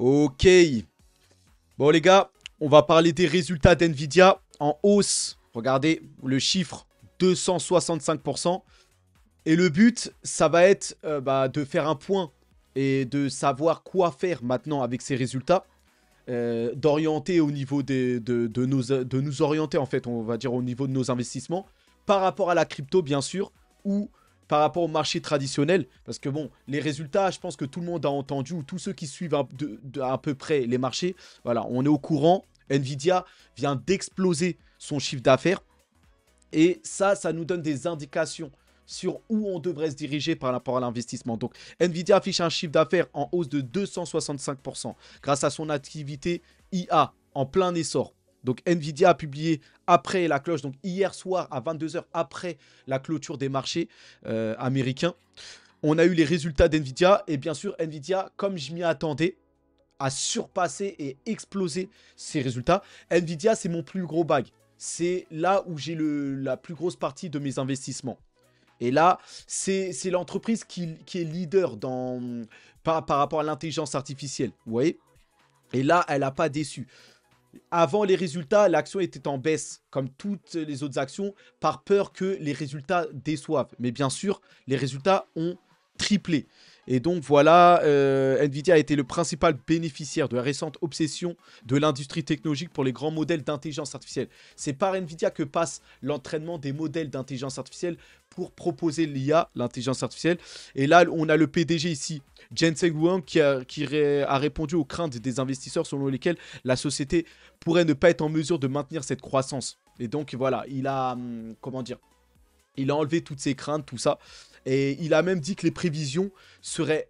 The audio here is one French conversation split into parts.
Ok. Bon les gars, on va parler des résultats d'NVIDIA en hausse. Regardez le chiffre, 265%. Et le but, ça va être de faire un point et de savoir quoi faire maintenant avec ces résultats. D'orienter au niveau de nous orienter en fait, on va dire au niveau de nos investissements par rapport à la crypto bien sûr ou par rapport au marché traditionnel parce que bon les résultats je pense que tout le monde a entendu ou tous ceux qui suivent à peu près les marchés, voilà, on est au courant. Nvidia vient d'exploser son chiffre d'affaires et ça nous donne des indications sur où on devrait se diriger par rapport à l'investissement. Donc, Nvidia affiche un chiffre d'affaires en hausse de 265% grâce à son activité IA en plein essor. Donc, Nvidia a publié après la cloche, donc hier soir à 22 h après la clôture des marchés américains. On a eu les résultats d'Nvidia et bien sûr, Nvidia, comme je m'y attendais, a surpassé et explosé ses résultats. Nvidia, c'est mon plus gros bag. C'est là où j'ai la plus grosse partie de mes investissements. Et là, c'est l'entreprise qui est leader par rapport à l'intelligence artificielle. Vous voyez? Et là, elle n'a pas déçu. Avant les résultats, l'action était en baisse, comme toutes les autres actions, par peur que les résultats déçoivent. Mais bien sûr, les résultats ont triplé. Et donc voilà, Nvidia a été le principal bénéficiaire de la récente obsession de l'industrie technologique pour les grands modèles d'intelligence artificielle. C'est par Nvidia que passe l'entraînement des modèles d'intelligence artificielle pour proposer l'IA, l'intelligence artificielle. Et là, on a le PDG ici, Jensen Huang, qui a répondu aux craintes des investisseurs selon lesquelles la société pourrait ne pas être en mesure de maintenir cette croissance. Et donc voilà, il a, comment dire, il a enlevé toutes ses craintes, tout ça. Et il a même dit que les prévisions seraient,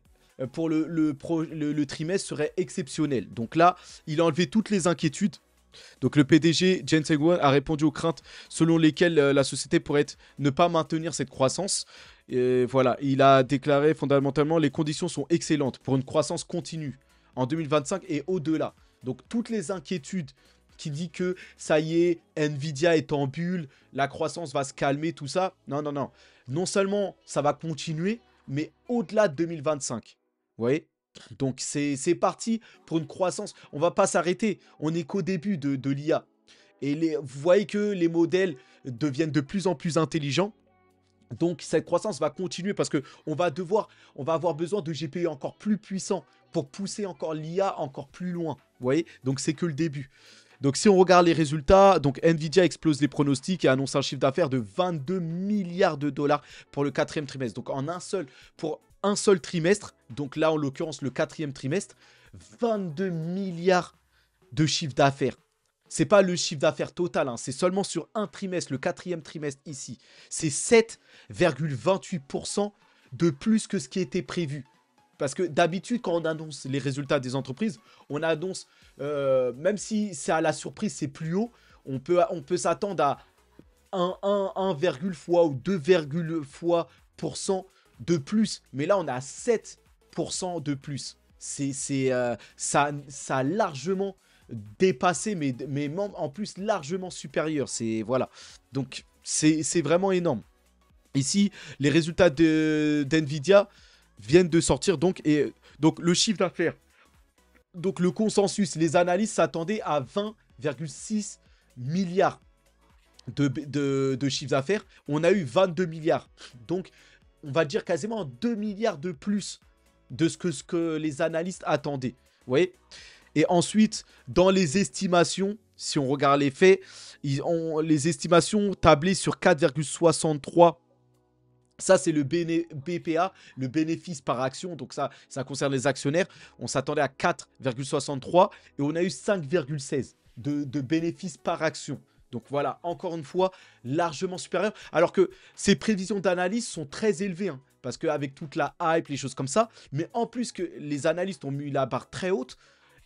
pour le trimestre, seraient exceptionnelles. Donc là, il a enlevé toutes les inquiétudes. Donc le PDG, Jensen Huang, a répondu aux craintes selon lesquelles la société pourrait ne pas maintenir cette croissance. Et voilà, il a déclaré fondamentalement les conditions sont excellentes pour une croissance continue en 2025 et au-delà. Donc toutes les inquiétudes qui dit que ça y est, Nvidia est en bulle, la croissance va se calmer, tout ça. Non, non, non. Non seulement ça va continuer, mais au-delà de 2025. Vous voyez? Donc c'est parti pour une croissance. On va pas s'arrêter. On n'est qu'au début de l'IA. Et vous voyez que les modèles deviennent de plus en plus intelligents. Donc cette croissance va continuer parce que on va avoir besoin de GPU encore plus puissants pour pousser encore l'IA encore plus loin. Vous voyez? Donc c'est que le début. Donc si on regarde les résultats, donc Nvidia explose les pronostics et annonce un chiffre d'affaires de 22 milliards de dollars pour le quatrième trimestre. Donc pour un seul trimestre, donc là en l'occurrence le quatrième trimestre, 22 milliards de chiffre d'affaires. C'est pas le chiffre d'affaires total, hein, c'est seulement sur un trimestre, le quatrième trimestre ici. C'est 7,28% de plus que ce qui était prévu. Parce que d'habitude, quand on annonce les résultats des entreprises, on annonce, même si c'est à la surprise, c'est plus haut, on peut s'attendre à 1 fois ou 2 fois de plus. Mais là, on a 7% de plus. Ça a largement dépassé, mais en plus largement supérieur. Voilà. Donc, c'est vraiment énorme. Ici, les résultats d'NVIDIA viennent de sortir donc le chiffre d'affaires. Donc le consensus, les analystes s'attendaient à 20,6 milliards de chiffre d'affaires. On a eu 22 milliards. Donc on va dire quasiment 2 milliards de plus de ce que les analystes attendaient. Vous voyez? Et ensuite, dans les estimations, si on regarde les faits, les estimations tablaient sur 4,63. Ça, c'est le BPA, le bénéfice par action. Donc ça concerne les actionnaires. On s'attendait à 4,63 et on a eu 5,16 de bénéfice par action. Donc voilà, encore une fois, largement supérieur. Alors que ces prévisions d'analyse sont très élevées, hein, parce qu'avec toute la hype, les choses comme ça, mais en plus que les analystes ont mis la barre très haute,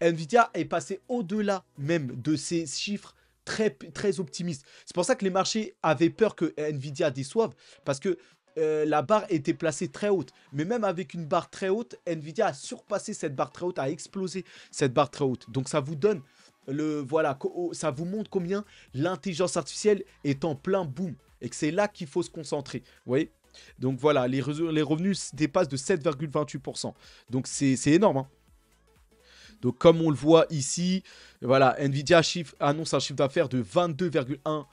Nvidia est passé au-delà même de ces chiffres très, très optimistes. C'est pour ça que les marchés avaient peur que Nvidia déçoive, parce que la barre était placée très haute. Mais même avec une barre très haute, Nvidia a surpassé cette barre très haute, a explosé cette barre très haute. Donc ça vous donne voilà, ça vous montre combien l'intelligence artificielle est en plein boom et que c'est là qu'il faut se concentrer. Vous voyez? Donc voilà, les revenus dépassent de 7,28%. Donc c'est énorme, hein. Donc comme on le voit ici, voilà, Nvidia annonce un chiffre d'affaires de 22,1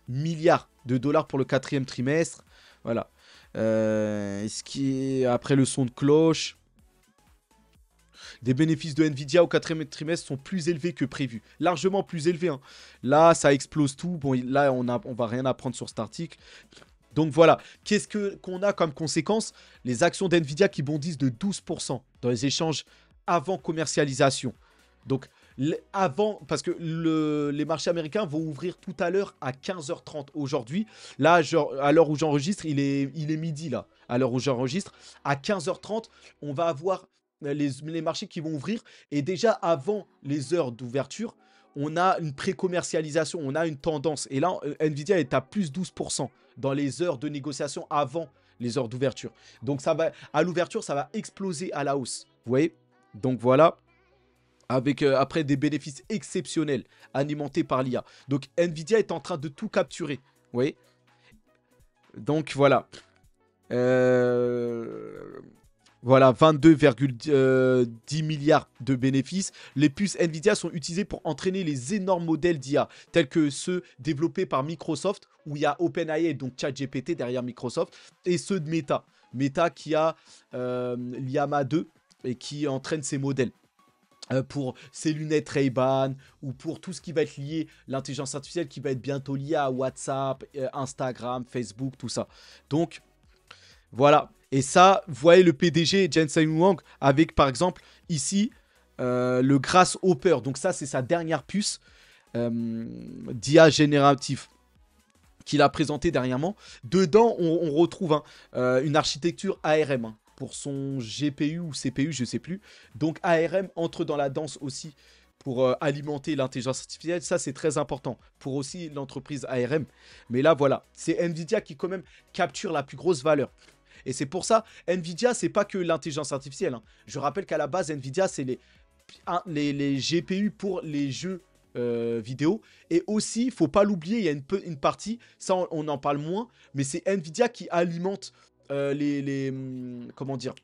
milliards de dollars pour le quatrième trimestre. Voilà. Ce qui est après le son de cloche. Des bénéfices de Nvidia au quatrième trimestre sont plus élevés que prévu. Largement plus élevés. Hein. Là, ça explose tout. Bon, là, on va rien apprendre sur cet article. Donc voilà, qu'est-ce qu'on a comme conséquence? Les actions d'Nvidia qui bondissent de 12% dans les échanges avant commercialisation. Donc avant, parce que les marchés américains vont ouvrir tout à l'heure à 15h30 aujourd'hui. Là, genre, à l'heure où j'enregistre, il est midi là. À l'heure où j'enregistre, à 15h30, on va avoir les marchés qui vont ouvrir. Et déjà avant les heures d'ouverture, on a une pré-commercialisation, on a une tendance. Et là, Nvidia est à plus 12% dans les heures de négociation avant les heures d'ouverture. Donc ça va, à l'ouverture, ça va exploser à la hausse. Vous voyez? Donc voilà, avec après des bénéfices exceptionnels alimentés par l'IA. Donc Nvidia est en train de tout capturer. Vous voyez? Donc voilà. Voilà, 22,10 milliards de bénéfices. Les puces Nvidia sont utilisées pour entraîner les énormes modèles d'IA, tels que ceux développés par Microsoft, où il y a OpenAI, donc ChatGPT derrière Microsoft, et ceux de Meta. Meta qui a l'IAMA 2 et qui entraîne ces modèles. Pour ses lunettes Ray-Ban ou pour tout ce qui va être lié, l'intelligence artificielle qui va être bientôt liée à WhatsApp, Instagram, Facebook, tout ça. Donc, voilà. Et ça, vous voyez le PDG Jensen Huang avec, par exemple, ici, le Grasshopper. Donc ça, c'est sa dernière puce d'IA génératif qu'il a présenté dernièrement. Dedans, on retrouve une architecture ARM hein, pour son GPU ou CPU, je ne sais plus. Donc ARM entre dans la danse aussi pour alimenter l'intelligence artificielle. Ça, c'est très important pour aussi l'entreprise ARM. Mais là, voilà, c'est Nvidia qui quand même capture la plus grosse valeur. Et c'est pour ça, Nvidia, c'est pas que l'intelligence artificielle. Hein. Je rappelle qu'à la base, Nvidia, c'est les GPU pour les jeux vidéo. Et aussi, il faut pas l'oublier, il y a une partie, ça on en parle moins, mais c'est Nvidia qui alimente comment dire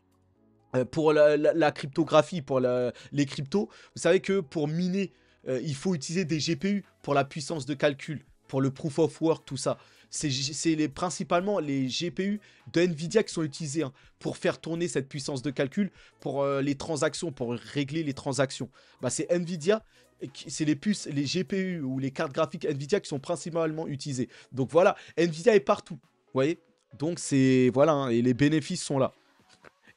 pour la cryptographie, pour les cryptos. Vous savez que pour miner, il faut utiliser des GPU pour la puissance de calcul, pour le proof of work, tout ça. C'est principalement les GPU de Nvidia qui sont utilisés hein, pour faire tourner cette puissance de calcul, pour les transactions, pour régler les transactions. Bah, c'est Nvidia, c'est les puces, les GPU ou les cartes graphiques Nvidia qui sont principalement utilisées. Donc voilà, Nvidia est partout, vous voyez. Donc c'est, voilà, hein, et les bénéfices sont là.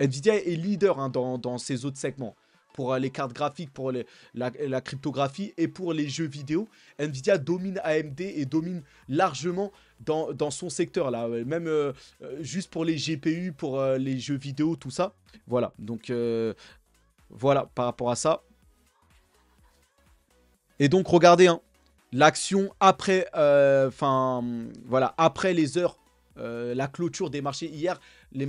Nvidia est leader hein, dans ces autres segments. Pour les cartes graphiques, pour la cryptographie et pour les jeux vidéo. Nvidia domine AMD et domine largement dans son secteur là. Même juste pour les GPU, pour les jeux vidéo, tout ça. Voilà, donc voilà par rapport à ça. Et donc regardez, hein, l'action après, voilà, après les heures, la clôture des marchés hier, les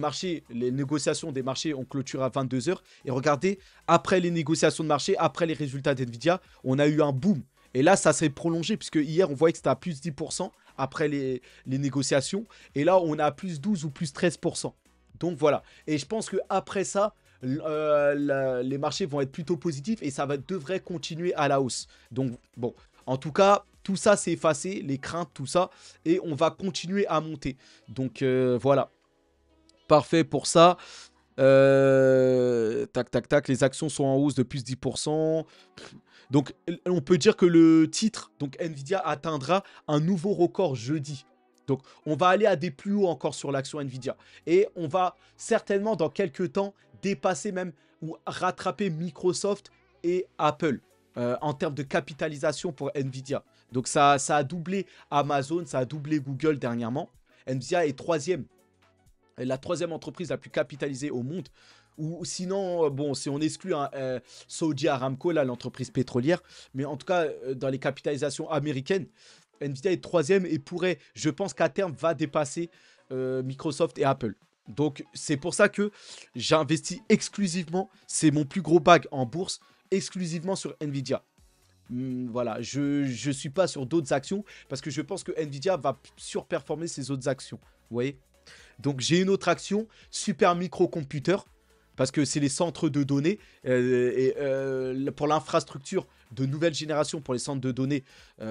négociations des marchés ont clôturé à 22h. Et regardez, après les négociations de marché, après les résultats d'Nvidia, on a eu un boom. Et là, ça s'est prolongé, puisque hier, on voyait que c'était à plus 10% après les négociations. Et là, on a à plus 12 ou plus 13%. Donc voilà. Et je pense qu'après ça, les marchés vont être plutôt positifs et ça devrait continuer à la hausse. Donc bon, en tout cas, tout ça s'est effacé, les craintes, tout ça, et on va continuer à monter. Donc voilà, parfait pour ça. Tac, tac, tac, les actions sont en hausse de plus 10%. Donc on peut dire que le titre, donc Nvidia, atteindra un nouveau record jeudi. Donc on va aller à des plus hauts encore sur l'action Nvidia. Et on va certainement dans quelques temps dépasser même ou rattraper Microsoft et Apple. En termes de capitalisation pour Nvidia. Donc ça a doublé Amazon, ça a doublé Google dernièrement. Nvidia est la troisième entreprise la plus capitalisée au monde. Ou sinon, bon, si on exclut Saudi Aramco, là, l'entreprise pétrolière, mais en tout cas, dans les capitalisations américaines, Nvidia est troisième et pourrait, je pense qu'à terme, va dépasser Microsoft et Apple. Donc c'est pour ça que j'investis exclusivement, c'est mon plus gros bag en bourse, exclusivement sur Nvidia. Voilà, je ne suis pas sur d'autres actions parce que je pense que Nvidia va surperformer ses autres actions. Vous voyez? Donc j'ai une autre action, Super Microcomputer. parce que c'est les centres de données pour l'infrastructure de nouvelle génération, pour les centres de données,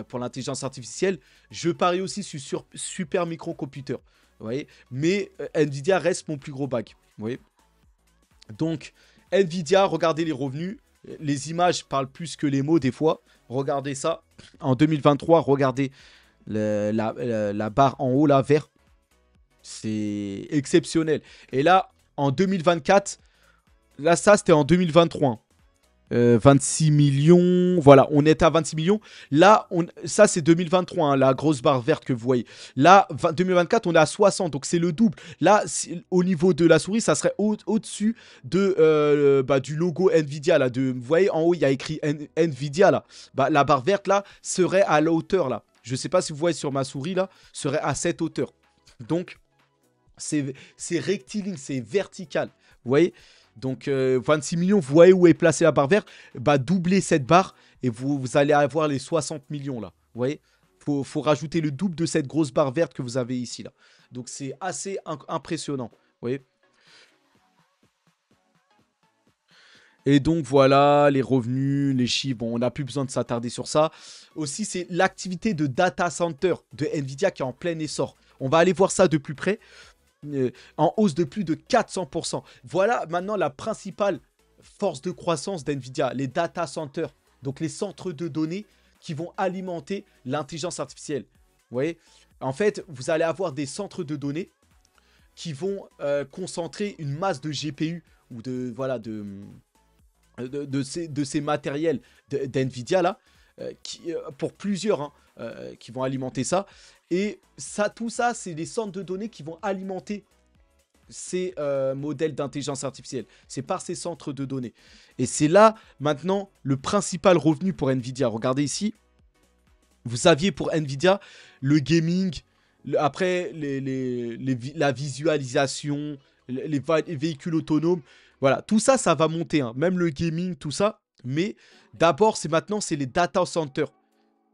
pour l'intelligence artificielle. Je parie aussi sur super microcomputer. Vous voyez, mais Nvidia reste mon plus gros bac. Vous voyez. Donc, Nvidia, regardez les revenus. Les images parlent plus que les mots des fois. Regardez ça. En 2023, regardez la barre en haut, là, vert. C'est exceptionnel. Et là, en 2024, là, ça, c'était en 2023. 26 millions, voilà, on est à 26 millions. Là, ça c'est 2023, hein, la grosse barre verte que vous voyez. Là, 2024, on est à 60, donc c'est le double. Là, au niveau de la souris, ça serait au-dessus du logo Nvidia. Là, vous voyez, en haut, il y a écrit Nvidia. Là. Bah, la barre verte, là, serait à la hauteur. Là. Je ne sais pas si vous voyez sur ma souris, là, serait à cette hauteur. Donc, c'est rectiligne, c'est vertical. Vous voyez ? Donc 26 millions, vous voyez où est placée la barre verte. Bah, doublez cette barre et vous allez avoir les 60 millions là. Vous voyez, faut rajouter le double de cette grosse barre verte que vous avez ici là. Donc c'est assez impressionnant. Vous voyez. Et donc voilà, les revenus, les chiffres, bon, on n'a plus besoin de s'attarder sur ça. Aussi, c'est l'activité de data center de Nvidia qui est en plein essor. On va aller voir ça de plus près. En hausse de plus de 400%. Voilà maintenant la principale force de croissance d'NVIDIA, les data centers, donc les centres de données qui vont alimenter l'intelligence artificielle. Vous voyez, en fait, vous allez avoir des centres de données qui vont concentrer une masse de GPU ou de ces matériels d'NVIDIA là, pour plusieurs qui vont alimenter ça. Et ça, tout ça, c'est les centres de données qui vont alimenter ces modèles d'intelligence artificielle. C'est par ces centres de données. Et c'est là, maintenant, le principal revenu pour Nvidia. Regardez ici. Vous aviez pour Nvidia le gaming, après la visualisation, les véhicules autonomes. Voilà, tout ça, ça va monter. Hein. Même le gaming, tout ça. Mais d'abord, c'est les data centers.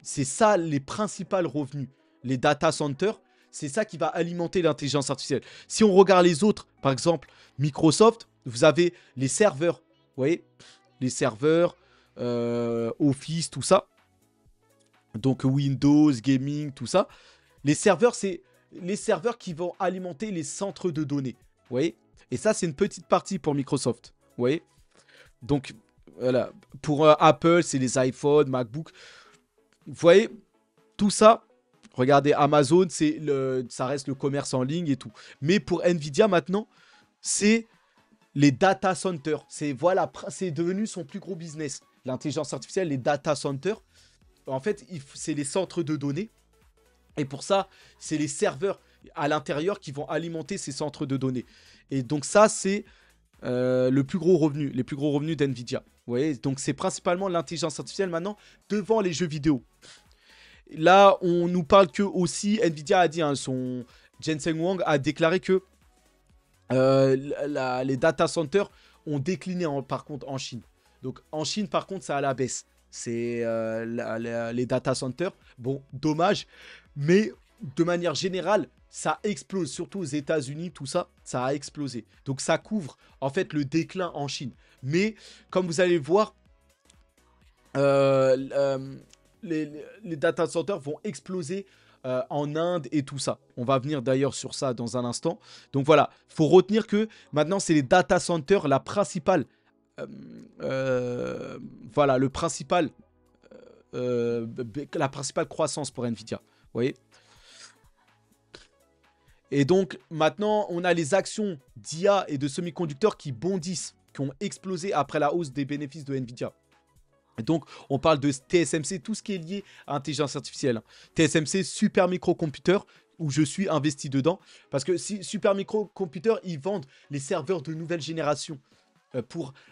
C'est ça les principaux revenus. Les data centers, c'est ça qui va alimenter l'intelligence artificielle. Si on regarde les autres, par exemple, Microsoft, vous avez les serveurs. Vous voyez, les serveurs, Office, tout ça. Donc Windows, Gaming, tout ça. Les serveurs, c'est les serveurs qui vont alimenter les centres de données. Vous voyez. Et ça, c'est une petite partie pour Microsoft. Vous voyez. Donc, voilà. Pour Apple, c'est les iPhones, MacBook. Vous voyez, tout ça, regardez, Amazon, ça reste le commerce en ligne et tout. Mais pour Nvidia, maintenant, c'est les data centers. C'est devenu son plus gros business. L'intelligence artificielle, les data centers. En fait, c'est les centres de données. Et pour ça, c'est les serveurs à l'intérieur qui vont alimenter ces centres de données. Et donc ça, c'est le plus gros revenu, les plus gros revenus d'Nvidia. Vous voyez, donc c'est principalement l'intelligence artificielle maintenant devant les jeux vidéo. Là, on nous parle que aussi, Nvidia a dit, Jensen Huang a déclaré que les data centers ont décliné par contre en Chine. Donc en Chine, par contre, ça a la baisse. C'est les data centers. Bon, dommage, mais de manière générale, ça explose, surtout aux États-Unis, tout ça, ça a explosé. Donc ça couvre en fait le déclin en Chine. Mais comme vous allez le voir, les data centers vont exploser en Inde et tout ça. On va venir d'ailleurs sur ça dans un instant. Donc voilà, il faut retenir que maintenant c'est les data centers la principale la principale croissance pour Nvidia. Vous voyez. Et donc maintenant on a les actions d'IA et de semi-conducteurs qui bondissent, qui ont explosé après la hausse des bénéfices de Nvidia. Et donc on parle de TSMC, tout ce qui est lié à l'intelligence artificielle. TSMC, super microcomputer, où je suis investi dedans. Parce que si super microcomputer, ils vendent les serveurs de nouvelle génération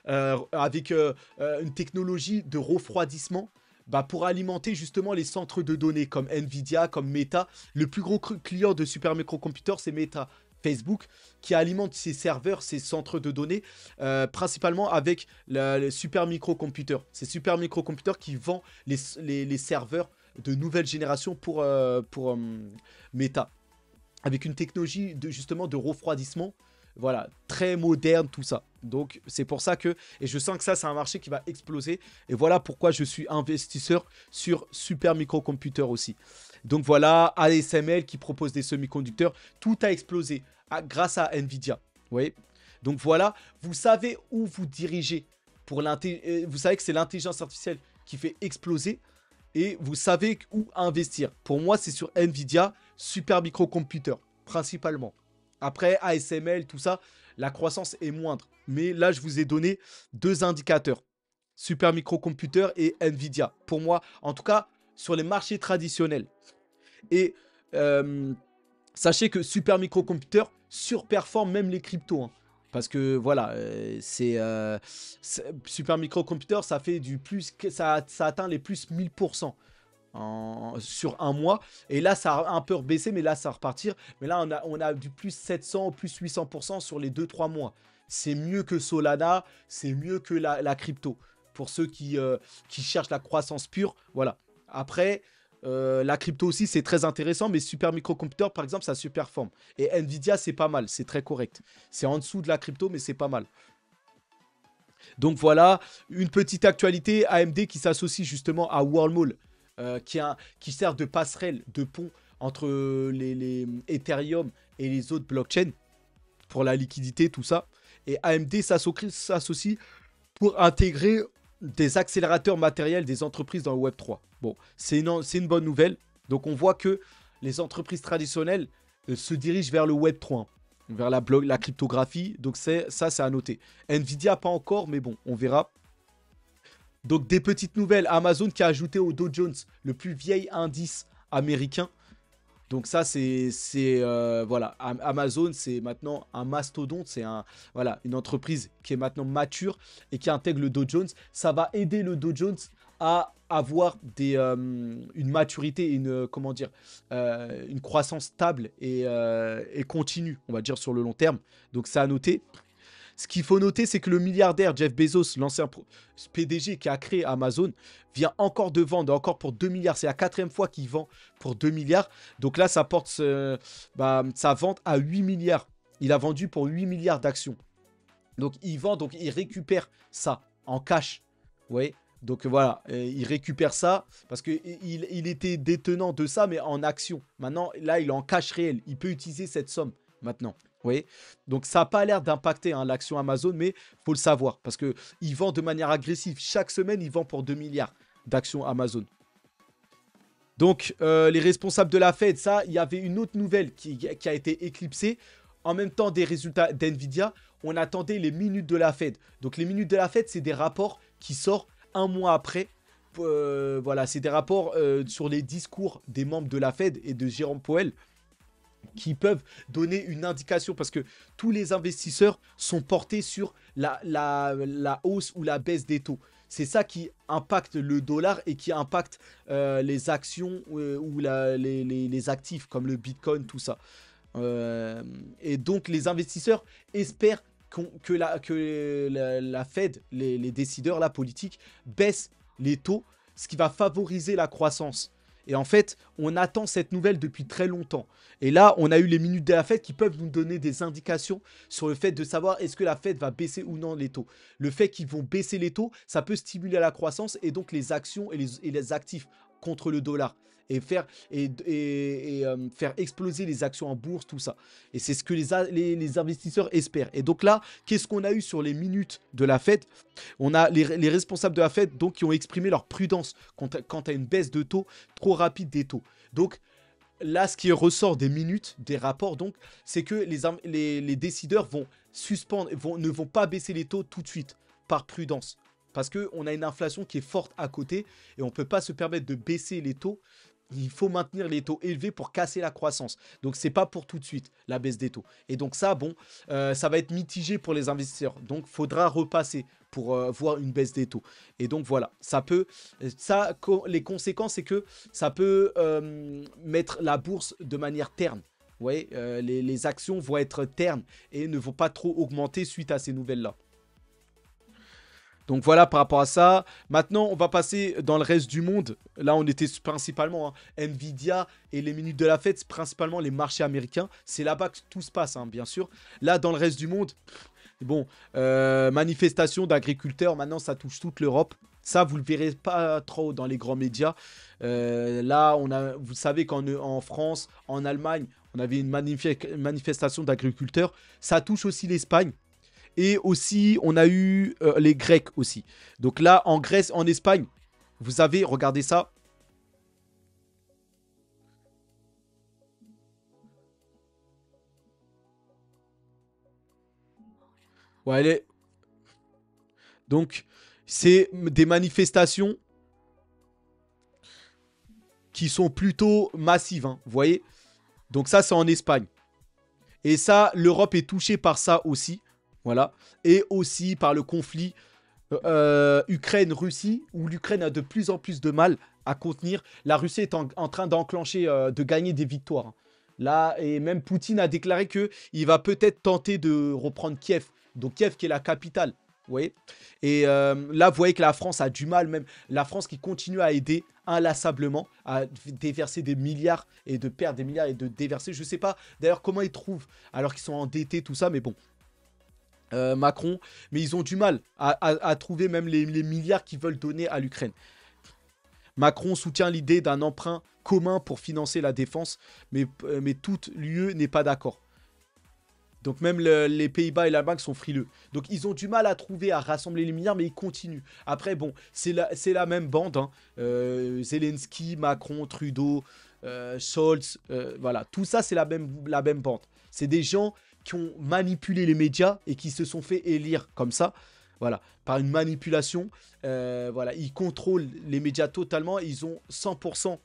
avec une technologie de refroidissement pour alimenter justement les centres de données comme Nvidia, comme Meta. Le plus gros client de super microcomputer, c'est Meta, Facebook, qui alimente ses serveurs, ses centres de données, principalement avec le super microcomputer. C'est super microcomputer qui vend les serveurs de nouvelle génération pour Meta, avec une technologie justement de refroidissement voilà, très moderne, tout ça. Donc, c'est pour ça que, et je sens que ça, c'est un marché qui va exploser. Et voilà pourquoi je suis investisseur sur Super Microcomputer aussi. Donc voilà, ASML qui propose des semi-conducteurs. Tout a explosé grâce à Nvidia. Vous voyez? Donc voilà, vous savez où vous dirigez. Vous savez que c'est l'intelligence artificielle qui fait exploser. Et vous savez où investir. Pour moi, c'est sur Nvidia, Super Microcomputer, principalement. Après, ASML, tout ça, la croissance est moindre. Mais là, je vous ai donné deux indicateurs. Super Microcomputer et Nvidia. Pour moi, en tout cas, sur les marchés traditionnels. Et sachez que Super Microcomputer surperforme même les cryptos. Hein. Parce que voilà, Super Microcomputer, ça fait du plus, ça atteint les plus 1000% sur un mois. Et là, ça a un peu rebaissé, mais là, ça va repartir. Mais là, on a du plus 700, plus 800% sur les 2-3 mois. C'est mieux que Solana, c'est mieux que la crypto. Pour ceux qui cherchent la croissance pure, voilà. Après, la crypto aussi, c'est très intéressant, mais Super Microcomputer, par exemple, ça surperforme. Et Nvidia, c'est pas mal, c'est très correct. C'est en dessous de la crypto, mais c'est pas mal. Donc voilà, une petite actualité, AMD qui s'associe justement à Wormhole, qui sert de passerelle, de pont entre les Ethereum et les autres blockchains pour la liquidité, tout ça. Et AMD s'associe pour intégrer des accélérateurs matériels des entreprises dans le Web3. Bon, c'est une bonne nouvelle. Donc on voit que les entreprises traditionnelles se dirigent vers le Web3, hein, vers la cryptographie. Donc ça, c'est à noter. Nvidia, pas encore, mais bon, on verra. Donc des petites nouvelles. Amazon qui a ajouté au Dow Jones le plus vieil indice américain. Donc ça, voilà, Amazon, c'est maintenant un mastodonte, c'est voilà, une entreprise qui est maintenant mature et qui intègre le Dow Jones. Ça va aider le Dow Jones à avoir une maturité, une croissance stable et continue, on va dire, sur le long terme. Donc ça à noter. Ce qu'il faut noter, c'est que le milliardaire Jeff Bezos, l'ancien PDG qui a créé Amazon, vient encore de vendre, encore pour 2 milliards. C'est la 4e fois qu'il vend pour 2 milliards. Donc là, ça porte sa vente à 8 milliards. Il a vendu pour 8 milliards d'actions. Donc il vend, donc il récupère ça en cash. Vous voyez ? Donc voilà, il récupère ça parce qu'il était détenant de ça, mais en action. Maintenant, là, il est en cash réel. Il peut utiliser cette somme maintenant. Vous voyez, donc ça n'a pas l'air d'impacter l'action Amazon, mais il faut le savoir parce qu'il vend de manière agressive. Chaque semaine, il vend pour 2 milliards d'actions Amazon. Donc, les responsables de la Fed, ça, il y avait une autre nouvelle qui a été éclipsée. En même temps des résultats d'Nvidia, on attendait les minutes de la Fed. Donc, les minutes de la Fed, c'est des rapports qui sortent un mois après. Voilà, c'est des rapports sur les discours des membres de la Fed et de Jérôme Powell, qui peuvent donner une indication parce que tous les investisseurs sont portés sur la hausse ou la baisse des taux. C'est ça qui impacte le dollar et qui impacte les actions ou les actifs comme le Bitcoin, tout ça. Et donc les investisseurs espèrent que la Fed, les décideurs, la politique, baissent les taux, ce qui va favoriser la croissance. Et en fait, on attend cette nouvelle depuis très longtemps. Et là, on a eu les minutes de la Fed qui peuvent nous donner des indications sur le fait de savoir est-ce que la Fed va baisser ou non les taux. Le fait qu'ils vont baisser les taux, ça peut stimuler la croissance et donc les actions et les actifs contre le dollar. Et faire exploser les actions en bourse, tout ça. Et c'est ce que les investisseurs espèrent. Et donc là, qu'est-ce qu'on a eu sur les minutes de la Fed? On a les responsables de la Fed donc, qui ont exprimé leur prudence quant à une baisse de taux trop rapide des taux. Donc là, ce qui ressort des minutes, des rapports, donc, c'est que les décideurs ne vont pas baisser les taux tout de suite, par prudence. Parce qu'on a une inflation qui est forte à côté et on ne peut pas se permettre de baisser les taux. Il faut maintenir les taux élevés pour casser la croissance. Donc, c'est pas pour tout de suite, la baisse des taux. Et donc ça, bon, ça va être mitigé pour les investisseurs. Donc, il faudra repasser pour voir une baisse des taux. Et donc, voilà, les conséquences, c'est que ça peut mettre la bourse de manière terne. Vous voyez, les actions vont être ternes et ne vont pas trop augmenter suite à ces nouvelles-là. Donc voilà par rapport à ça. Maintenant, on va passer dans le reste du monde. Là, on était principalement Nvidia et les minutes de la fête, c'est principalement les marchés américains. C'est là-bas que tout se passe, hein, bien sûr. Là, dans le reste du monde, bon, manifestation d'agriculteurs, maintenant ça touche toute l'Europe. Ça, vous le verrez pas trop dans les grands médias. Là, vous savez qu'en France, en Allemagne, on avait une manifestation d'agriculteurs. Ça touche aussi l'Espagne. Et aussi, on a eu les Grecs aussi. Donc là, en Grèce, en Espagne, vous avez, regardez ça. Ouais, donc, c'est des manifestations qui sont plutôt massives, hein, vous voyez. Donc ça, c'est en Espagne. Et ça, l'Europe est touchée par ça aussi. Voilà. Et aussi par le conflit Ukraine-Russie, où l'Ukraine a de plus en plus de mal à contenir. La Russie est en train d'enclencher, de gagner des victoires, hein. Là, et même Poutine a déclaré qu'il va peut-être tenter de reprendre Kiev. Donc Kiev qui est la capitale. Vous voyez. Et là, vous voyez que la France a du mal, même la France qui continue à aider inlassablement, à déverser des milliards et de perdre des milliards et de déverser. Je ne sais pas d'ailleurs comment ils trouvent, alors qu'ils sont endettés, tout ça, mais bon. Macron, mais ils ont du mal à trouver même les milliards qu'ils veulent donner à l'Ukraine. Macron soutient l'idée d'un emprunt commun pour financer la défense, mais toute l'UE n'est pas d'accord. Donc même les Pays-Bas et l'Allemagne sont frileux. Donc ils ont du mal à trouver, à rassembler les milliards, mais ils continuent. Après, bon, c'est la même bande, hein. Zelensky, Macron, Trudeau, Scholz, voilà. Tout ça, c'est la même bande. C'est des gens qui ont manipulé les médias et qui se sont fait élire comme ça. Voilà, par une manipulation. Voilà, ils contrôlent les médias totalement. Ils ont 100%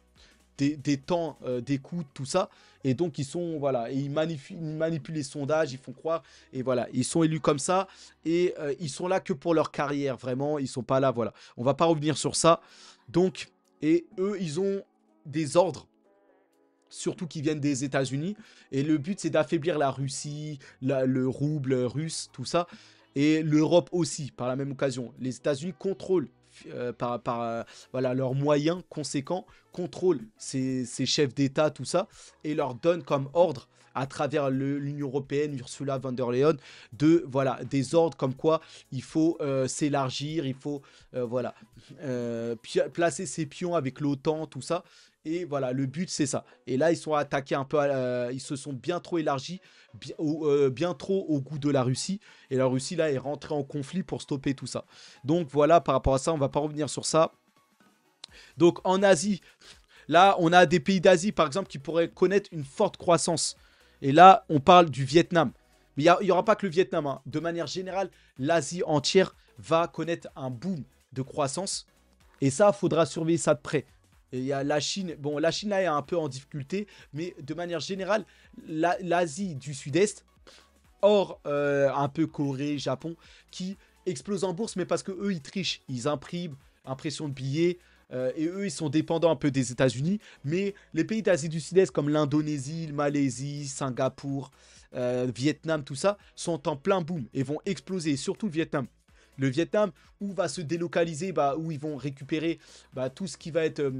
des temps d'écoute, tout ça. Et donc, voilà, et ils manipulent les sondages, ils font croire. Et voilà, ils sont élus comme ça. Et ils sont là que pour leur carrière, vraiment. Ils sont pas là, voilà. On va pas revenir sur ça. Donc, et eux, ils ont des ordres, surtout qui viennent des États-Unis. Et le but, c'est d'affaiblir la Russie, le rouble russe, tout ça. Et l'Europe aussi, par la même occasion. Les États-Unis contrôlent voilà, leurs moyens conséquents, contrôlent ces chefs d'État, tout ça, et leur donnent comme ordre à travers l'Union Européenne, Ursula von der Leyen, voilà, des ordres comme quoi il faut s'élargir, il faut voilà, placer ses pions avec l'OTAN, tout ça. Et voilà, le but c'est ça. Et là, ils sont attaqués un peu, ils se sont bien trop élargis, bien trop au goût de la Russie. Et la Russie, là, est rentrée en conflit pour stopper tout ça. Donc voilà, par rapport à ça, on va pas revenir sur ça. Donc en Asie, là, on a des pays d'Asie, par exemple, qui pourraient connaître une forte croissance. Et là, on parle du Vietnam. Mais il n'y aura pas que le Vietnam, hein. De manière générale, l'Asie entière va connaître un boom de croissance. Et ça, il faudra surveiller ça de près. Et il y a la Chine. Bon, la Chine là est un peu en difficulté, mais de manière générale, l'Asie du Sud-Est, hors un peu Corée, Japon, qui explosent en bourse, mais parce que eux ils trichent, ils impriment, impression de billets, et eux ils sont dépendants un peu des États-Unis. Mais les pays d'Asie du Sud-Est comme l'Indonésie, la Malaisie, Singapour, Vietnam, tout ça, sont en plein boom et vont exploser, et surtout le Vietnam. Le Vietnam, où va se délocaliser, où ils vont récupérer tout ce qui va être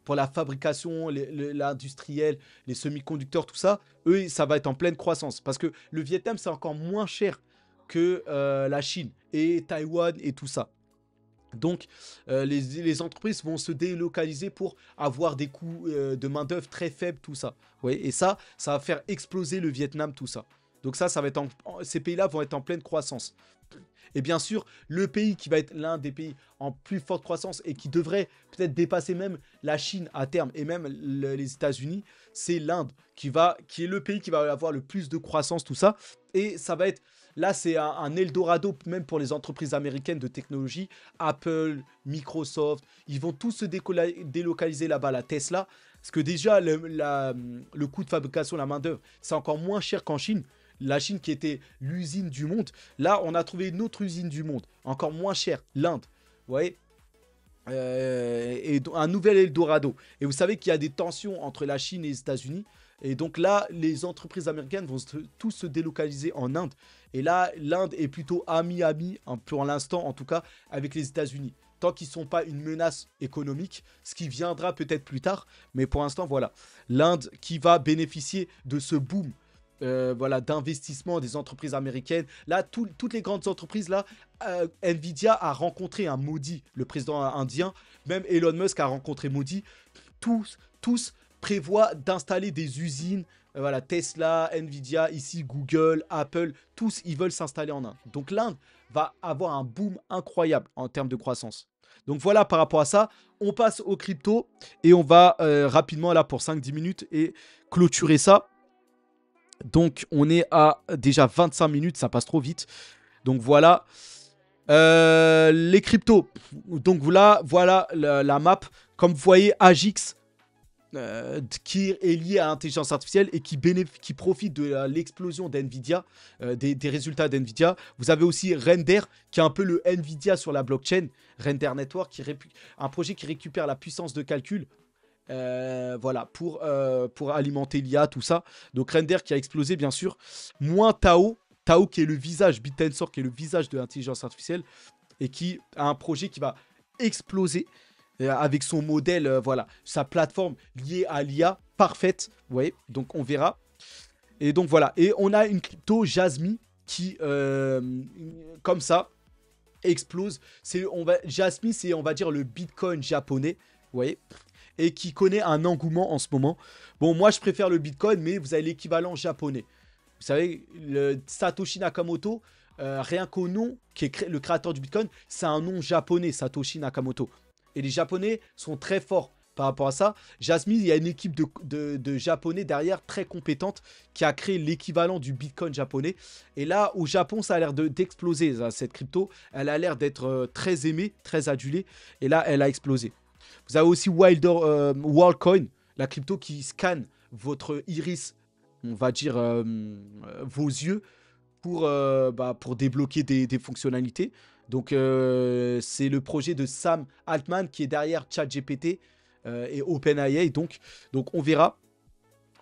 pour la fabrication, l'industriel, les semi-conducteurs, tout ça. Eux, ça va être en pleine croissance. Parce que le Vietnam, c'est encore moins cher que la Chine et Taïwan et tout ça. Donc, les entreprises vont se délocaliser pour avoir des coûts de main-d'œuvre très faibles, tout ça. Ouais, et ça va faire exploser le Vietnam, tout ça. Donc ça va être ces pays-là vont être en pleine croissance. Et bien sûr, le pays qui va être l'un des pays en plus forte croissance et qui devrait peut-être dépasser même la Chine à terme et même les États-Unis, c'est l'Inde qui est le pays qui va avoir le plus de croissance, tout ça. Et ça va être, là c'est un Eldorado même pour les entreprises américaines de technologie, Apple, Microsoft, ils vont tous se délocaliser là-bas, la Tesla. Parce que déjà, le coût de fabrication, la main-d'œuvre, c'est encore moins cher qu'en Chine. La Chine qui était l'usine du monde. Là, on a trouvé une autre usine du monde, encore moins chère, l'Inde. Vous voyez, et un nouvel Eldorado. Et vous savez qu'il y a des tensions entre la Chine et les États-Unis. Et donc là, les entreprises américaines vont tous se délocaliser en Inde. Et là, l'Inde est plutôt ami-ami, pour l'instant en tout cas, avec les États-Unis. Tant qu'ils ne sont pas une menace économique, ce qui viendra peut-être plus tard. Mais pour l'instant, voilà. L'Inde qui va bénéficier de ce boom voilà, d'investissement des entreprises américaines. Là, toutes les grandes entreprises, là, Nvidia a rencontré un Modi, le président indien. Même Elon Musk a rencontré Modi. Tous prévoient d'installer des usines. Voilà, Tesla, Nvidia, ici Google, Apple, tous ils veulent s'installer en Inde. Donc l'Inde va avoir un boom incroyable en termes de croissance. Donc voilà par rapport à ça, on passe aux crypto et on va rapidement là pour 5-10 minutes et clôturer ça. Donc on est à déjà 25 minutes, ça passe trop vite. Donc voilà. Les cryptos. Donc là, voilà la map. Comme vous voyez, Agix, qui est lié à l'intelligence artificielle et qui profite de l'explosion d'NVIDIA, des résultats d'NVIDIA. Vous avez aussi Render, qui est un peu le NVIDIA sur la blockchain. Render Network, un projet qui récupère la puissance de calcul. Voilà, pour alimenter l'IA, tout ça. Donc Render qui a explosé, bien sûr. Moins Tao. Tao qui est le visage, BitTensor qui est le visage de l'intelligence artificielle. Et qui a un projet qui va exploser. Avec son modèle, voilà, sa plateforme liée à l'IA, parfaite, vous voyez, donc on verra. Et donc voilà, et on a une crypto Jasmy qui, comme ça, explose. Jasmy, c'est, on va dire, le Bitcoin japonais, vous voyez, et qui connaît un engouement en ce moment. Bon, moi, je préfère le Bitcoin, mais vous avez l'équivalent japonais. Vous savez, le Satoshi Nakamoto, rien qu'au nom, qui est le créateur du Bitcoin, c'est un nom japonais, Satoshi Nakamoto. Et les Japonais sont très forts par rapport à ça. Jasmy, il y a une équipe de Japonais derrière très compétente qui a créé l'équivalent du Bitcoin japonais. Et là, au Japon, ça a l'air d'exploser, cette crypto. Elle a l'air d'être très aimée, très adulée. Et là, elle a explosé. Vous avez aussi WorldCoin, la crypto qui scanne votre iris, on va dire vos yeux, pour débloquer des fonctionnalités. Donc, c'est le projet de Sam Altman qui est derrière ChatGPT et OpenAI. Donc, on verra.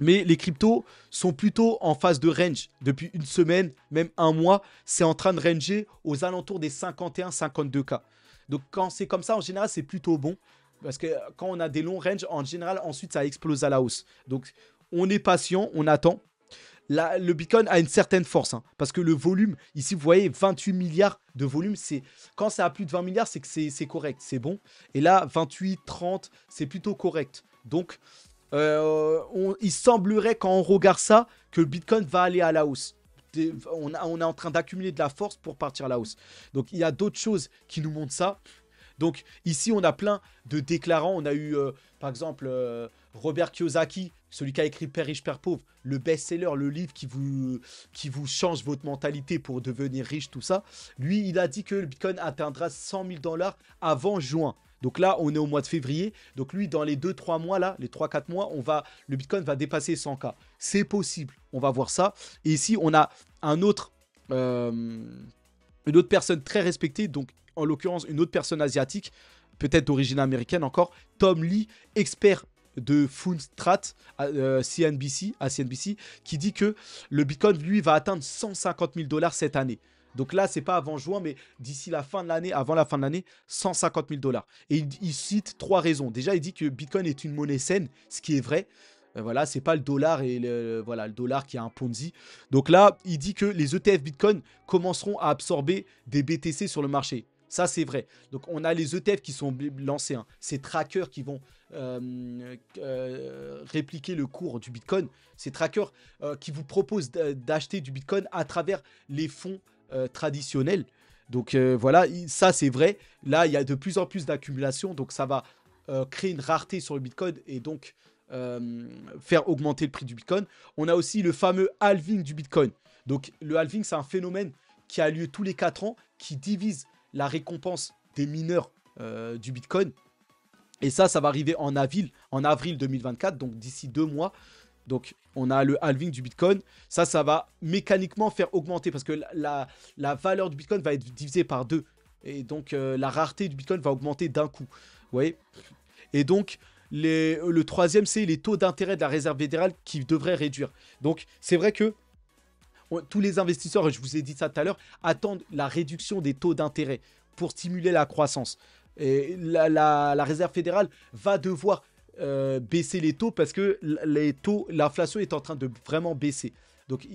Mais les cryptos sont plutôt en phase de range. Depuis une semaine, même un mois, c'est en train de ranger aux alentours des 51-52K. Donc, quand c'est comme ça, en général, c'est plutôt bon. Parce que quand on a des longs ranges, en général, ensuite, ça explose à la hausse. Donc, on est patient, on attend. Le Bitcoin a une certaine force, hein, parce que le volume, ici vous voyez 28 milliards de volume, quand ça a plus de 20 milliards, c'est que c'est correct, c'est bon. Et là, 28, 30, c'est plutôt correct. Donc, il semblerait quand on regarde ça, que le Bitcoin va aller à la hausse. On est en train d'accumuler de la force pour partir à la hausse. Donc, il y a d'autres choses qui nous montrent ça. Donc ici, on a plein de déclarants. On a eu, par exemple, Robert Kiyosaki, celui qui a écrit Père riche, Père pauvre, le best-seller, le livre qui vous change votre mentalité pour devenir riche, tout ça. Lui, il a dit que le Bitcoin atteindra 100 000 $ avant juin. Donc là, on est au mois de février. Donc lui, dans les 2-3 mois, là, les 3-4 mois, le Bitcoin va dépasser 100K. C'est possible. On va voir ça. Et ici, on a une autre personne très respectée, donc en l'occurrence une autre personne asiatique, peut-être d'origine américaine encore, Tom Lee, expert de Fundstrat à CNBC, qui dit que le Bitcoin, lui, va atteindre 150 000 $ cette année. Donc là, c'est pas avant juin, mais d'ici la fin de l'année, avant la fin de l'année, 150 000 $. Et il cite 3 raisons. Déjà, il dit que Bitcoin est une monnaie saine, ce qui est vrai. Voilà, c'est pas le dollar et le dollar qui a un Ponzi. Donc là, il dit que les ETF Bitcoin commenceront à absorber des BTC sur le marché. Ça, c'est vrai. Donc, on a les ETF qui sont lancés. Hein. Ces trackers qui vont répliquer le cours du Bitcoin. Ces trackers qui vous proposent d'acheter du Bitcoin à travers les fonds traditionnels. Donc, voilà, ça, c'est vrai. Là, il y a de plus en plus d'accumulation. Donc, ça va créer une rareté sur le Bitcoin et donc faire augmenter le prix du Bitcoin. On a aussi le fameux halving du Bitcoin. Donc, le halving, c'est un phénomène qui a lieu tous les 4 ans, qui divise la récompense des mineurs du Bitcoin. Et ça va arriver en avril 2024, donc d'ici 2 mois. Donc, on a le halving du Bitcoin. Ça va mécaniquement faire augmenter parce que la valeur du Bitcoin va être divisée par 2. Et donc, la rareté du Bitcoin va augmenter d'un coup. Vous voyez ? Et donc, le troisième, c'est les taux d'intérêt de la réserve fédérale qui devraient réduire. Donc, c'est vrai que tous les investisseurs, je vous ai dit ça tout à l'heure, attendent la réduction des taux d'intérêt pour stimuler la croissance. Et la réserve fédérale va devoir baisser les taux parce que l'inflation est en train de vraiment baisser. Donc,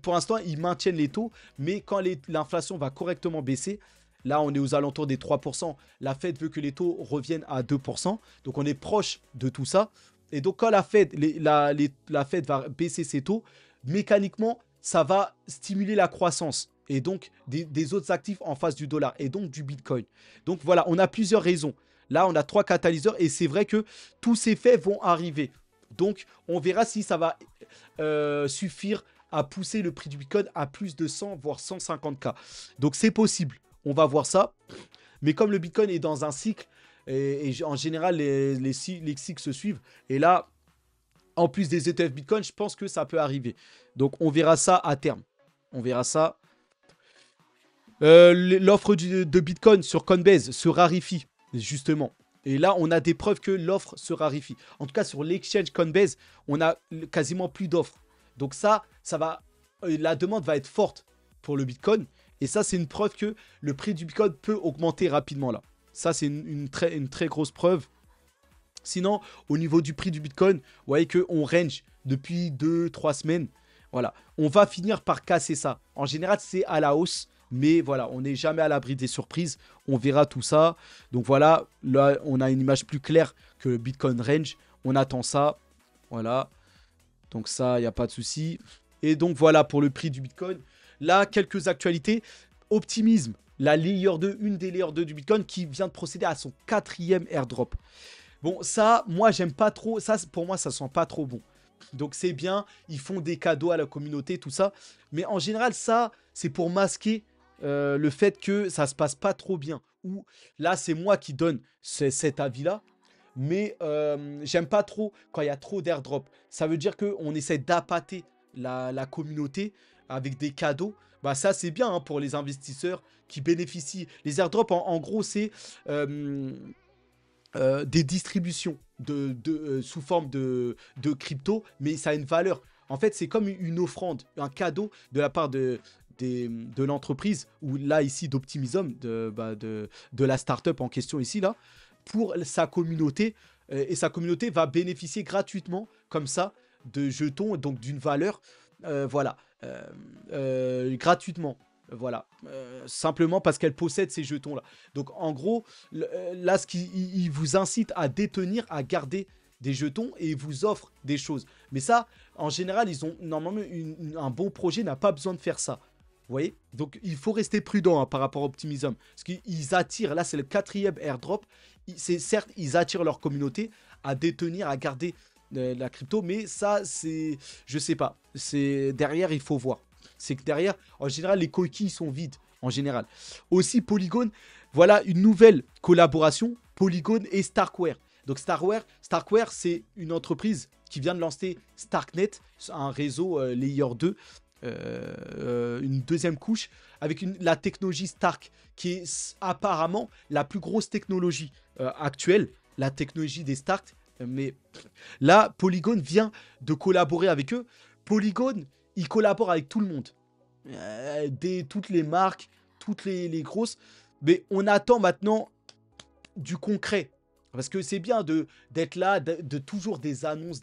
pour l'instant, ils maintiennent les taux, mais quand l'inflation va correctement baisser, là, on est aux alentours des 3%. La Fed veut que les taux reviennent à 2%. Donc, on est proche de tout ça. Et donc, quand la Fed va baisser ses taux, mécaniquement, ça va stimuler la croissance. Et donc, des autres actifs en face du dollar. Et donc, du Bitcoin. Donc, voilà, on a plusieurs raisons. Là, on a 3 catalyseurs. Et c'est vrai que tous ces faits vont arriver. Donc, on verra si ça va suffire à pousser le prix du Bitcoin à plus de 100 voire 150K. Donc c'est possible, on va voir ça. Mais comme le Bitcoin est dans un cycle, et en général les cycles se suivent, et là, en plus des ETF Bitcoin, je pense que ça peut arriver. Donc on verra ça à terme. On verra ça. L'offre de Bitcoin sur Coinbase se raréfie, justement. Et là, on a des preuves que l'offre se raréfie. En tout cas, sur l'exchange Coinbase, on a quasiment plus d'offres. Donc ça va, la demande va être forte pour le Bitcoin. Et ça, c'est une preuve que le prix du Bitcoin peut augmenter rapidement là. Ça, c'est une très grosse preuve. Sinon, au niveau du prix du Bitcoin, vous voyez qu'on range depuis 2-3 semaines. Voilà, on va finir par casser ça. En général, c'est à la hausse. Mais voilà, on n'est jamais à l'abri des surprises. On verra tout ça. Donc voilà, là, on a une image plus claire que le Bitcoin range. On attend ça. Voilà. Donc ça, il n'y a pas de souci. Et donc voilà pour le prix du Bitcoin. Là, quelques actualités. Optimisme, la layer 2, une des layers 2 du Bitcoin qui vient de procéder à son 4e airdrop. Bon, ça, moi, j'aime pas trop. Ça, pour moi, ça sent pas trop bon. Donc c'est bien, ils font des cadeaux à la communauté, tout ça. Mais en général, ça, c'est pour masquer le fait que ça se passe pas trop bien. Ou là, c'est moi qui donne cet avis-là. Mais j'aime pas trop quand il y a trop d'airdrop. Ça veut dire qu'on essaie d'appâter la communauté avec des cadeaux. Bah ça, c'est bien hein, pour les investisseurs qui bénéficient. Les airdrops, en gros, c'est des distributions sous forme de crypto, mais ça a une valeur. En fait, c'est comme une offrande, un cadeau de la part de l'entreprise, ou là, ici, d'Optimism, de la startup en question ici, là, pour sa communauté. Et sa communauté va bénéficier gratuitement, comme ça, de jetons, donc d'une valeur, voilà, gratuitement. Voilà, simplement parce qu'elle possède ces jetons-là. Donc, en gros, là, il vous incite à détenir, à garder des jetons et ils vous offrent des choses. Mais ça, en général, ils ont normalement un bon projet n'a pas besoin de faire ça. Vous voyez? Donc, il faut rester prudent hein, par rapport à Optimism. Parce qu'ils attirent, là, c'est le 4e airdrop. Certes, ils attirent leur communauté à détenir, à garder la crypto. Mais ça, c'est... Je sais pas. Derrière, il faut voir. C'est que derrière, en général, les coquilles sont vides. En général. Aussi, Polygon, voilà une nouvelle collaboration. Polygon et Starkware. Donc, Starkware, c'est une entreprise qui vient de lancer Starknet, un réseau Layer 2. Une deuxième couche avec la technologie Stark qui est apparemment la plus grosse technologie actuelle, la technologie des Stark. Mais là, Polygon vient de collaborer avec eux. Polygon, il collabore avec tout le monde. Toutes les marques, toutes les grosses. Mais on attend maintenant du concret. Parce que c'est bien d'être là, de toujours des annonces.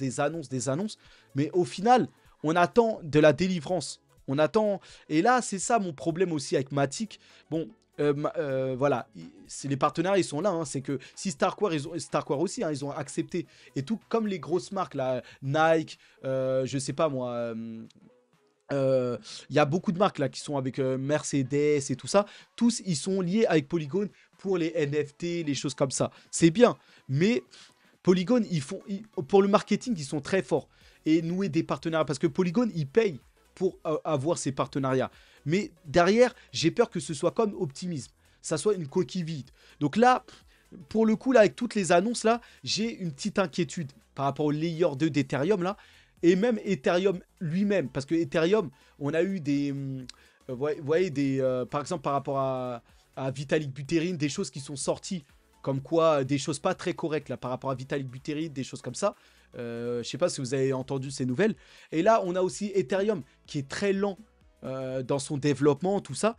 Mais au final, on attend de la délivrance. On attend... Et là, c'est ça mon problème aussi avec Matic. Bon, voilà. Les partenaires, ils sont là. Hein. C'est que si Starkware aussi, hein, ils ont accepté. Et tout comme les grosses marques, là, Nike, je sais pas moi... y a beaucoup de marques là qui sont avec Mercedes et tout ça. Tous, ils sont liés avec Polygon pour les NFT, les choses comme ça. C'est bien. Mais Polygon, pour le marketing, ils sont très forts. Et nouer des partenariats. Parce que Polygon, ils payent pour avoir ces partenariats. Mais derrière, j'ai peur que ce soit comme Optimism. Ça soit une coquille vide. Donc là, pour le coup, là, avec toutes les annonces, là, j'ai une petite inquiétude par rapport au layer 2 d'Ethereum, là. Et même Ethereum lui-même. Parce que Ethereum, on a eu des... vous voyez, par exemple, par rapport à Vitalik Buterin, des choses qui sont sorties comme quoi des choses pas très correctes là par rapport à Vitalik Buterin, des choses comme ça. Je sais pas si vous avez entendu ces nouvelles. Et là, on a aussi Ethereum qui est très lent dans son développement, tout ça.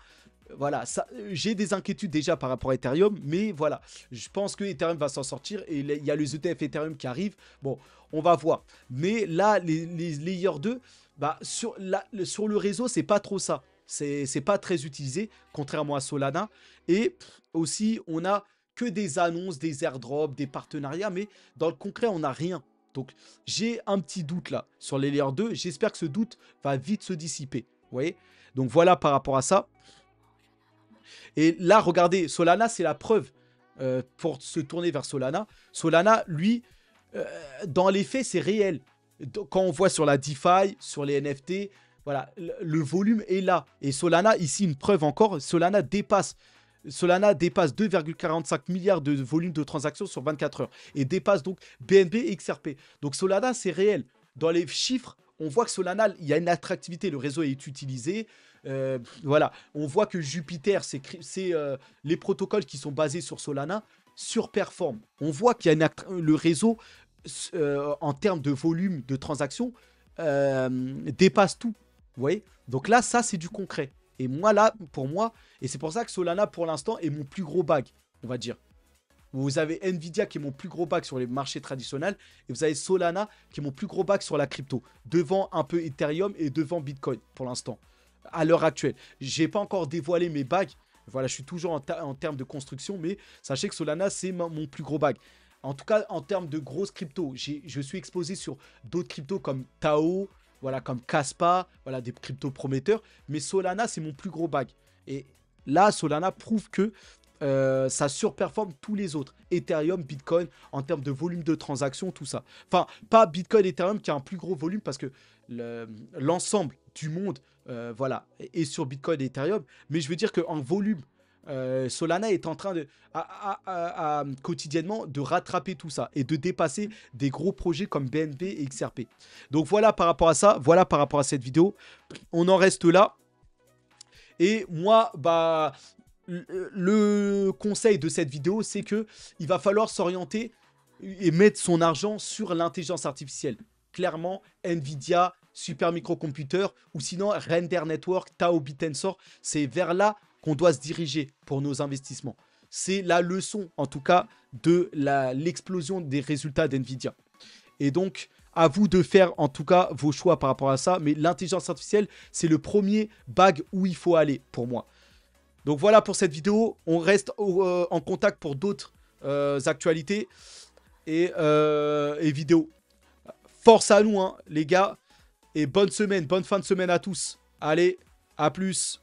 Voilà, j'ai des inquiétudes déjà par rapport à Ethereum, mais voilà, je pense que Ethereum va s'en sortir et il y a les ETF Ethereum qui arrivent. Bon, on va voir. Mais là, les Layer 2, bah, sur le réseau, c'est pas trop ça. C'est pas très utilisé, contrairement à Solana. Et aussi, on a que des annonces, des airdrops, des partenariats, mais dans le concret, on n'a rien. Donc, j'ai un petit doute là sur les Layer 2. J'espère que ce doute va vite se dissiper. Vous voyez? Donc, voilà par rapport à ça. Et là, regardez, Solana, c'est la preuve pour se tourner vers Solana. Solana, lui, dans les faits, c'est réel. Quand on voit sur la DeFi, sur les NFT, voilà, le volume est là. Et Solana, ici, une preuve encore, Solana dépasse 2,45 milliards de volume de transactions sur 24 heures. Et dépasse donc BNB et XRP. Donc Solana, c'est réel. Dans les chiffres, on voit que Solana, il y a une attractivité. Le réseau est utilisé. Voilà, on voit que Jupiter, les protocoles qui sont basés sur Solana surperforment. On voit qu'il y a le réseau, en termes de volume de transactions, dépasse tout. Vous voyez? Donc là, ça, c'est du concret. Et moi, là, pour moi, et c'est pour ça que Solana, pour l'instant, est mon plus gros bag, on va dire. Vous avez Nvidia qui est mon plus gros bag sur les marchés traditionnels. Et vous avez Solana qui est mon plus gros bag sur la crypto. Devant un peu Ethereum et devant Bitcoin pour l'instant. À l'heure actuelle. Je n'ai pas encore dévoilé mes bags. Voilà, je suis toujours en termes de construction. Mais sachez que Solana, c'est mon plus gros bag. En tout cas, en termes de grosses cryptos, je suis exposé sur d'autres cryptos comme Tao, voilà, comme Kaspa, voilà, des cryptos prometteurs. Mais Solana, c'est mon plus gros bag. Et là, Solana prouve que ça surperforme tous les autres. Ethereum, Bitcoin, en termes de volume de transactions, tout ça. Enfin, pas Bitcoin, Ethereum qui a un plus gros volume parce que l'ensemble du monde, voilà, est sur Bitcoin et Ethereum. Mais je veux dire qu'en volume, Solana est en train de, quotidiennement de rattraper tout ça et de dépasser des gros projets comme BNB et XRP. Donc voilà par rapport à ça, voilà par rapport à cette vidéo. On en reste là. Et moi, bah, le conseil de cette vidéo, c'est que il va falloir s'orienter et mettre son argent sur l'intelligence artificielle. Clairement, Nvidia, Super Microcomputer ou sinon Render Network, Tao Bitensor, c'est vers là qu'on doit se diriger pour nos investissements. C'est la leçon, en tout cas, de l'explosion des résultats d'Nvidia. Et donc, à vous de faire, en tout cas, vos choix par rapport à ça. Mais l'intelligence artificielle, c'est le premier bag où il faut aller, pour moi. Donc, voilà pour cette vidéo. On reste en contact pour d'autres actualités et vidéos. Force à nous, hein, les gars. Et bonne semaine, bonne fin de semaine à tous. Allez, à plus.